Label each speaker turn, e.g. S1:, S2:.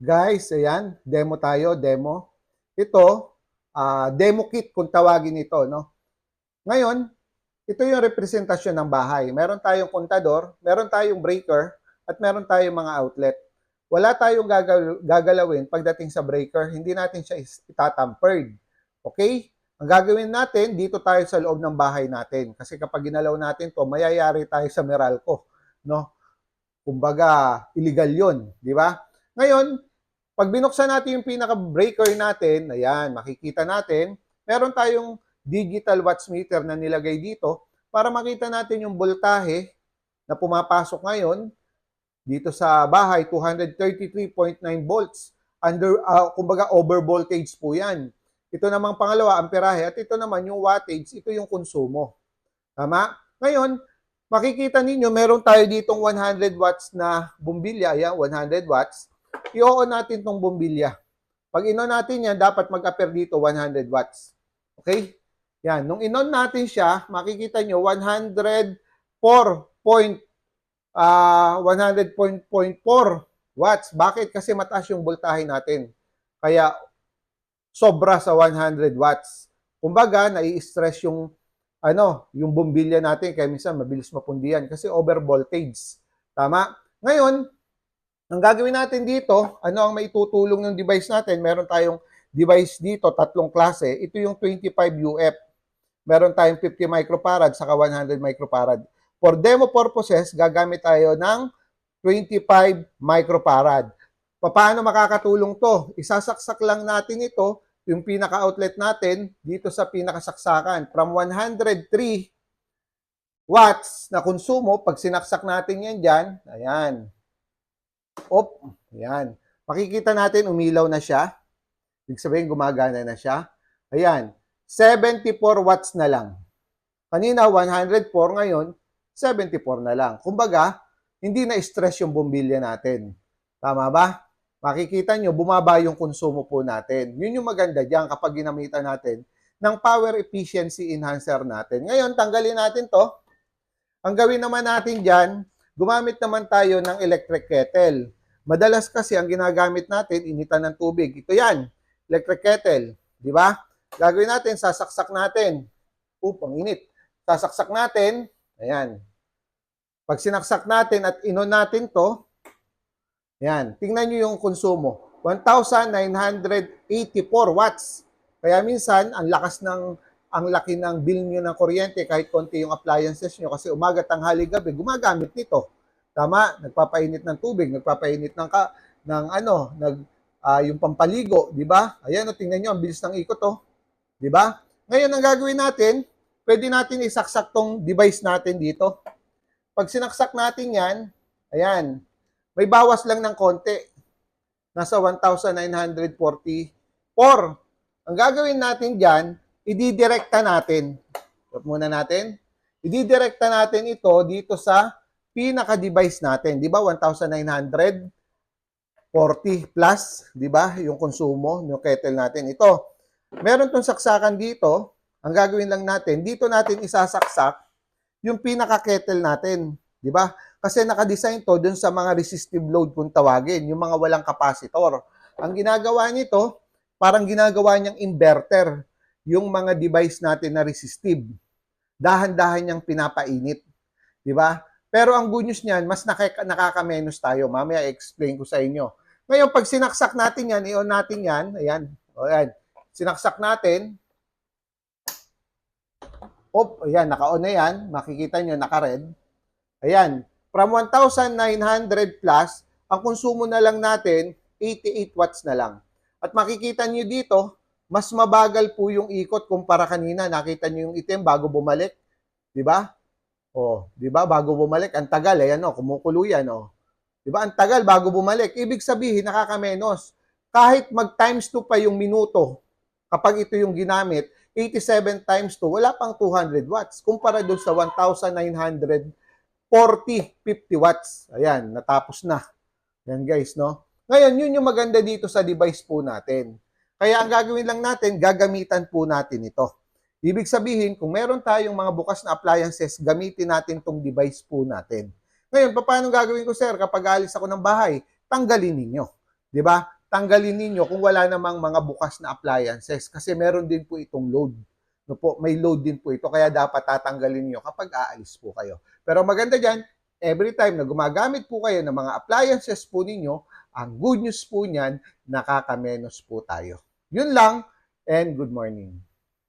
S1: Guys, ayan, demo tayo, demo. Ito, demo kit kung tawagin ito, no? Ngayon, ito yung representasyon ng bahay. Meron tayong kontador, meron tayong breaker, at meron tayong mga outlet. Wala tayong gagalawin pagdating sa breaker, hindi natin siya itatampered. Okay? Ang gagawin natin, dito tayo sa loob ng bahay natin. Kasi kapag ginalaw natin to, mayayari tayo sa Meralco. No? Kumbaga, illegal yun. Di ba? Ngayon, pag binuksan natin yung pinaka-breaker natin, ayan, makikita natin, meron tayong digital watts meter na nilagay dito para makita natin yung voltahe na pumapasok ngayon dito sa bahay, 233.9 volts. Kumbaga, over voltage po yan. Ito namang pangalawa, amperahe, at ito naman yung wattage, ito yung konsumo. Tama? Ngayon, makikita ninyo, meron tayo ditong 100 watts na bumbilya. Ayan, 100 watts. I-on natin tong bumbilya. Pag in-on natin yan, dapat mag-appear dito 100 watts. Okay? Yan. Nung in-on natin siya, makikita nyo 100.4 watts. Bakit? Kasi mataas yung voltahe natin. Kaya sobra sa 100 watts. Kumbaga, nai-stress yung bumbilya natin kaya minsan mabilis mapundihan kasi over voltage. Tama? Ngayon, ang gagawin natin dito, ano ang maitutulong ng device natin? Meron tayong device dito, tatlong klase. Ito yung 25 UF. Meron tayong 50 microfarad saka 100 microfarad. For demo purposes, gagamit tayo ng 25 microfarad. Paano makakatulong to? Isasaksak lang natin ito, yung pinaka-outlet natin, dito sa pinakasaksakan. From 103 watts na konsumo, pag sinaksak natin yan dyan, ayan. Ayan. Makikita natin, umilaw na siya. Ibig sabihin, gumagana na siya. Ayan. 74 watts na lang. Kanina, 104. Ngayon, 74 na lang. Kumbaga, hindi na stress yung bumbilya natin. Tama ba? Makikita nyo, bumaba yung konsumo po natin. Yun yung maganda dyan kapag ginamitan natin ng power efficiency enhancer natin. Ngayon, tanggalin natin to. Ang gawin naman natin dyan, gumamit naman tayo ng electric kettle. Madalas kasi ang ginagamit natin, initan ng tubig. Ito yan, electric kettle. Di ba? Gagawin natin, sasaksak natin. Ang init. Sasaksak natin. Ayan. Pag sinaksak natin at inon natin to, ayan, tingnan nyo yung konsumo. 1,984 watts. Kaya minsan, ang laki ng bill nyo ng kuryente kahit konti yung appliances nyo kasi umaga, tanghali, gabi, gumagamit nito. Tama? Nagpapainit ng tubig, nagpapainit yung pampaligo, di ba? Ayan, tingnan nyo, ang bilis ng ikot, oh. Di ba? Ngayon, ang gagawin natin, pwede natin isaksak tong device natin dito. Pag sinaksak natin yan, ayan, may bawas lang ng konti. Nasa 1,944. Ang gagawin natin dyan, ididirekta natin. Stop muna natin. Ididirekta natin ito dito sa pinaka-device natin. Di ba? 1,940 plus, di ba? Yung konsumo, yung kettle natin. Ito, meron tong saksakan dito. Ang gagawin lang natin, dito natin isasaksak yung pinaka-kettle natin. Di ba? Kasi naka-design to dun sa mga resistive load kung tawagin, yung mga walang kapasitor. Ang ginagawa nito, parang ginagawa niyang inverter yung mga device natin na resistive. Dahan-dahan niyang pinapainit. Di ba? Pero ang good news niyan, mas nakakamenos tayo. Mamaya explain ko sa inyo. Ngayon, pag sinaksak natin yan, i-on natin yan. Ayan. Ayan. Sinaksak natin. Ayan, naka-on na yan. Makikita nyo, naka-red. Ayan. From 1,900 plus, ang konsumo na lang natin, 88 watts na lang. At makikita nyo dito, mas mabagal po yung ikot kumpara kanina. Nakita nyo yung itim bago bumalik. Di ba? Di ba? Bago bumalik, ang tagal. Ayan, kumukulo yan. Di ba? Ang tagal bago bumalik. Ibig sabihin, nakakamenos. Kahit mag-times 2 pa yung minuto, kapag ito yung ginamit, 87 times 2, wala pang 200 watts. Kumpara doon sa 1,940, 50 watts. Ayan, natapos na. Yan guys, no? Ngayon, yun yung maganda dito sa device po natin. Kaya ang gagawin lang natin, gagamitan po natin ito. Ibig sabihin, kung meron tayong mga bukas na appliances, gamitin natin tong device po natin. Ngayon, paano gagawin ko, sir? Kapag alis ako ng bahay, tanggalin ninyo. 'Di ba? Tanggalin ninyo kung wala namang mga bukas na appliances kasi meron din po itong load. No po, may load din po ito kaya dapat tatanggalin niyo kapag aalis po kayo. Pero maganda diyan, every time na gumagamit po kayo ng mga appliances po ninyo, ang good news po niyan, nakakamenos po tayo. Yun lang and good morning.